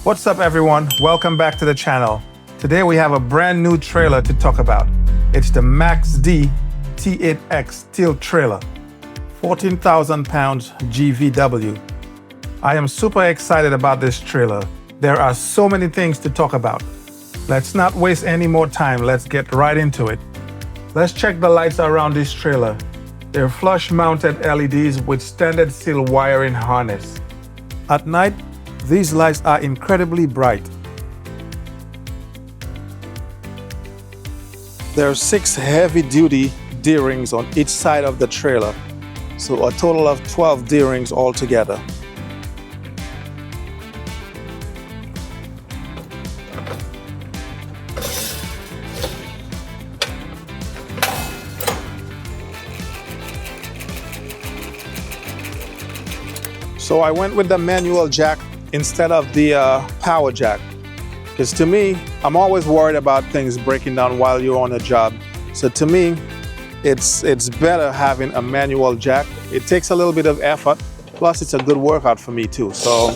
What's up everyone? Welcome back to the channel. Today we have a brand new trailer to talk about. It's the MAXX-D T8X steel trailer, 14,000 pounds GVW. I am super excited about this trailer. There are so many things to talk about. Let's not waste any more time, let's get right into it. Let's check the lights around this trailer. They're flush mounted LEDs with standard steel wiring harness. At night, these lights are incredibly bright. There are 6 heavy-duty D-rings on each side of the trailer, so a total of 12 D-rings altogether. So I went with the manual jack instead of the power jack, because to me, I'm always worried about things breaking down while you're on a job. So to me, it's better having a manual jack. It takes a little bit of effort, plus it's a good workout for me too. So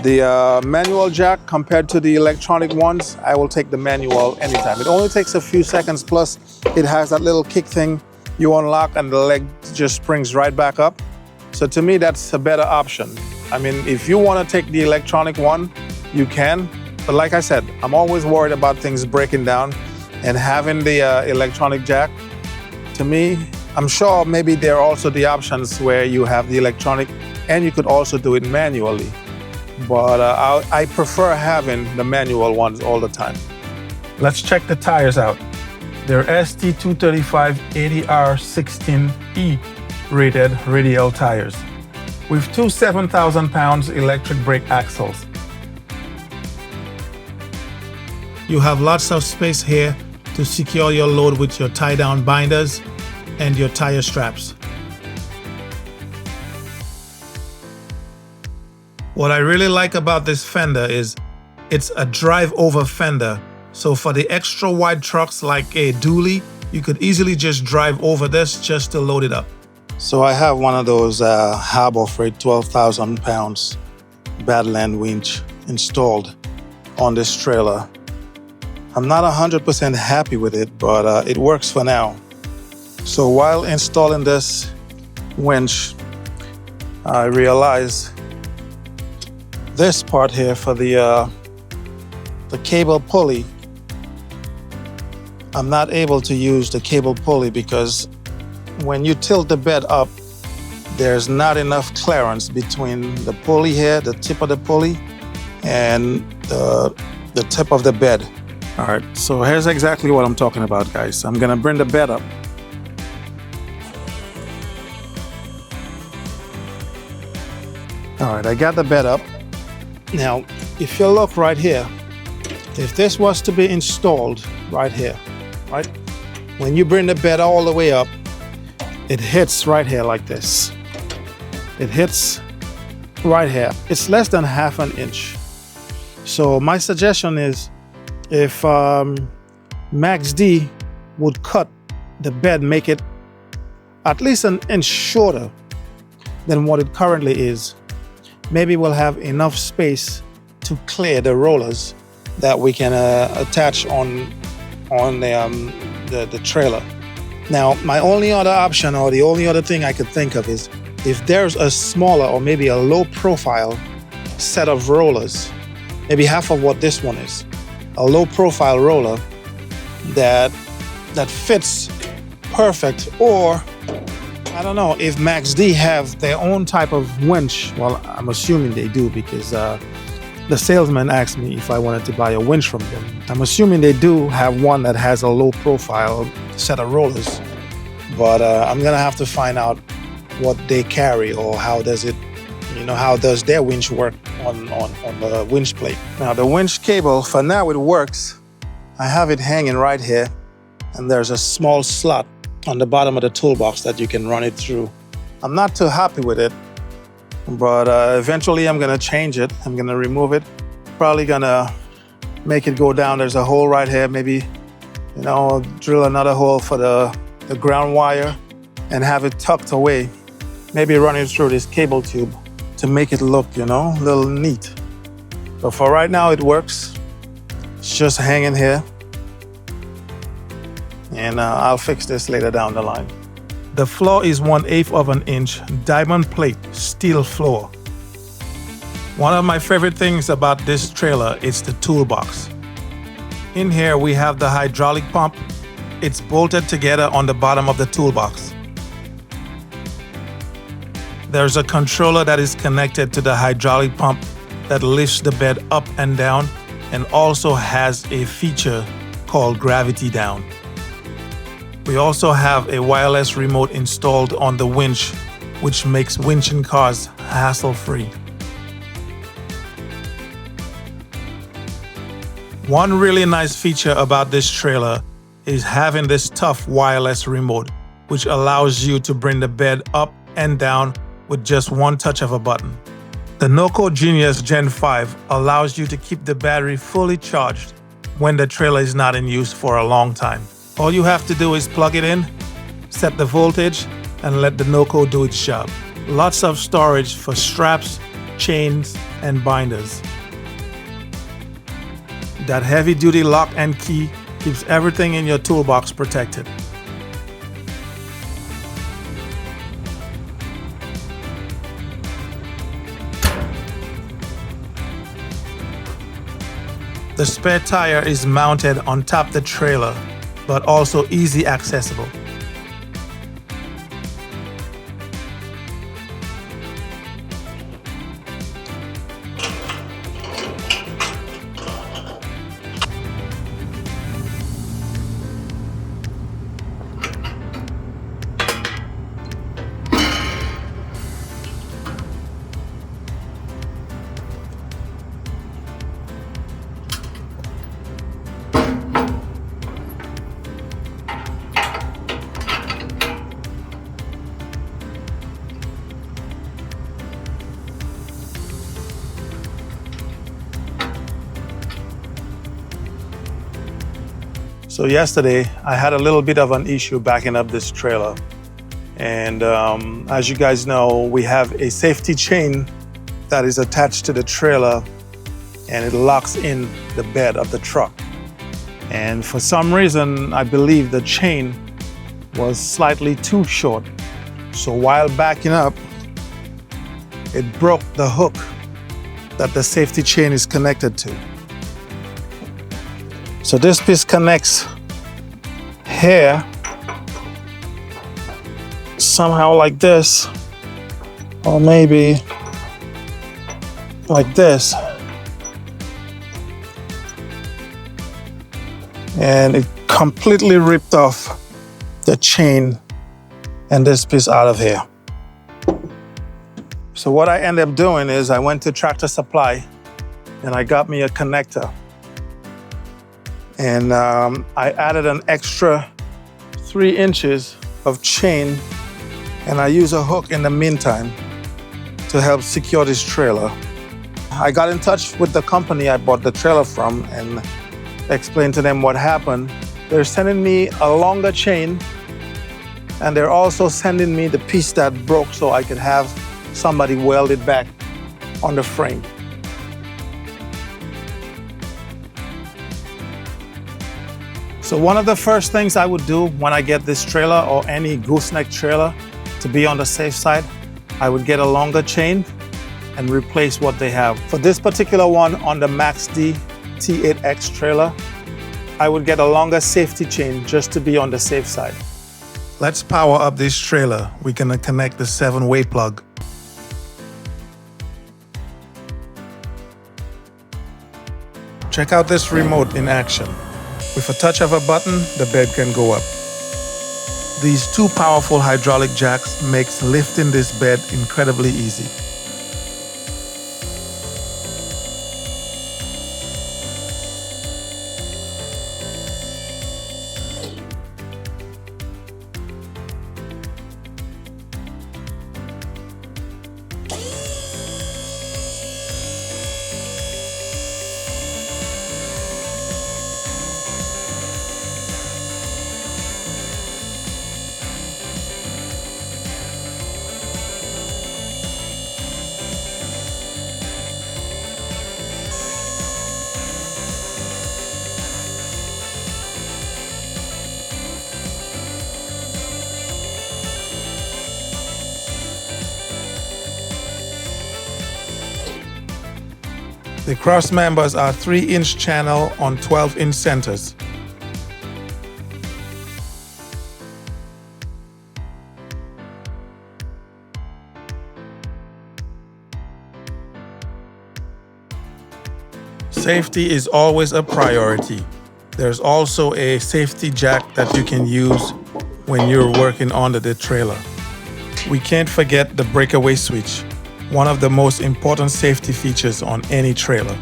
the manual jack compared to the electronic ones, I will take the manual anytime. It only takes a few seconds, plus it has that little kick thing you unlock and the leg just springs right back up. So to me, that's a better option. I mean, if you want to take the electronic one, you can. But like I said, I'm always worried about things breaking down, and having the electronic jack, to me, I'm sure maybe there are also the options where you have the electronic and you could also do it manually. But I prefer having the manual ones all the time. Let's check the tires out. They're ST235 80R 16E rated radial tires with 2 7,000 pounds electric brake axles. You have lots of space here to secure your load with your tie-down binders and your tire straps. What I really like about this fender is it's a drive-over fender. So for the extra wide trucks like a dually, you could easily just drive over this just to load it up. So I have one of those Harbor Freight 12,000 pounds Badland winch installed on this trailer. I'm not 100% happy with it, but it works for now. So while installing this winch, I realized this part here for the cable pulley, I'm not able to use the cable pulley because when you tilt the bed up, there's not enough clearance between the pulley here, the tip of the pulley, and the tip of the bed. All right, so here's exactly what I'm talking about, guys. I'm gonna bring the bed up. All right, I got the bed up. Now, if you look right here, if this was to be installed right here, right? When you bring the bed all the way up, it hits right here like this. It hits right here. It's less than ½ an inch. So my suggestion is if MAXX-D would cut the bed, make it at least an inch shorter than what it currently is, maybe we'll have enough space to clear the rollers that we can attach on the trailer. Now, my only other option, or the only other thing I could think of, is if there's a smaller or maybe a low profile set of rollers, maybe half of what this one is, a low profile roller that fits perfect. Or I don't know if MAXX-D have their own type of winch. Well, I'm assuming they do, because the salesman asked me if I wanted to buy a winch from them. I'm assuming they do have one that has a low profile set of rollers, but I'm gonna have to find out what they carry, or how does it, how does their winch work on the winch plate. Now the winch cable, for now it works. I have it hanging right here, and there's a small slot on the bottom of the toolbox that you can run it through. I'm not too happy with it, but eventually I'm gonna change it. I'm gonna remove it, probably gonna make it go down. There's a hole right here, maybe drill another hole for the ground wire and have it tucked away, maybe run it through this cable tube to make it look, a little neat. But for right now, it works. It's just hanging here. And I'll fix this later down the line. The floor is 1/8 of an inch diamond plate steel floor. One of my favorite things about this trailer is the toolbox. In here we have the hydraulic pump. It's bolted together on the bottom of the toolbox. There's a controller that is connected to the hydraulic pump that lifts the bed up and down and also has a feature called gravity down. We also have a wireless remote installed on the winch, which makes winching cars hassle-free. One really nice feature about this trailer is having this tough wireless remote, which allows you to bring the bed up and down with just one touch of a button. The Noco Genius Gen 5 allows you to keep the battery fully charged when the trailer is not in use for a long time. All you have to do is plug it in, set the voltage, and let the Noco do its job. Lots of storage for straps, chains, and binders. That heavy-duty lock and key keeps everything in your toolbox protected. The spare tire is mounted on top of the trailer, but also easy accessible. So yesterday, I had a little bit of an issue backing up this trailer. And as you guys know, we have a safety chain that is attached to the trailer and it locks in the bed of the truck. And for some reason, I believe the chain was slightly too short. So while backing up, it broke the hook that the safety chain is connected to. So this piece connects here, somehow like this, or maybe like this. And it completely ripped off the chain and this piece out of here. So what I ended up doing is I went to Tractor Supply and I got me a connector. And I added an extra 3 inches of chain, and I use a hook in the meantime to help secure this trailer. I got in touch with the company I bought the trailer from and explained to them what happened. They're sending me a longer chain, and they're also sending me the piece that broke so I could have somebody weld it back on the frame. So one of the first things I would do when I get this trailer or any gooseneck trailer to be on the safe side, I would get a longer chain and replace what they have. For this particular one on the MAXX-D T8X trailer, I would get a longer safety chain just to be on the safe side. Let's power up this trailer. We're gonna connect the 7-way plug. Check out this remote in action. With a touch of a button, the bed can go up. These 2 powerful hydraulic jacks makes lifting this bed incredibly easy. The cross members are 3-inch channel on 12-inch centers. Safety is always a priority. There's also a safety jack that you can use when you're working under the trailer. We can't forget the breakaway switch, one of the most important safety features on any trailer.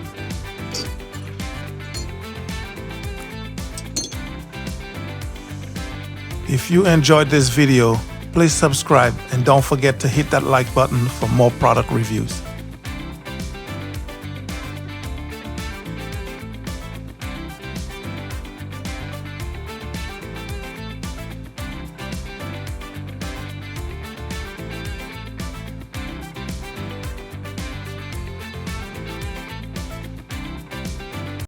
If you enjoyed this video, please subscribe and don't forget to hit that like button for more product reviews.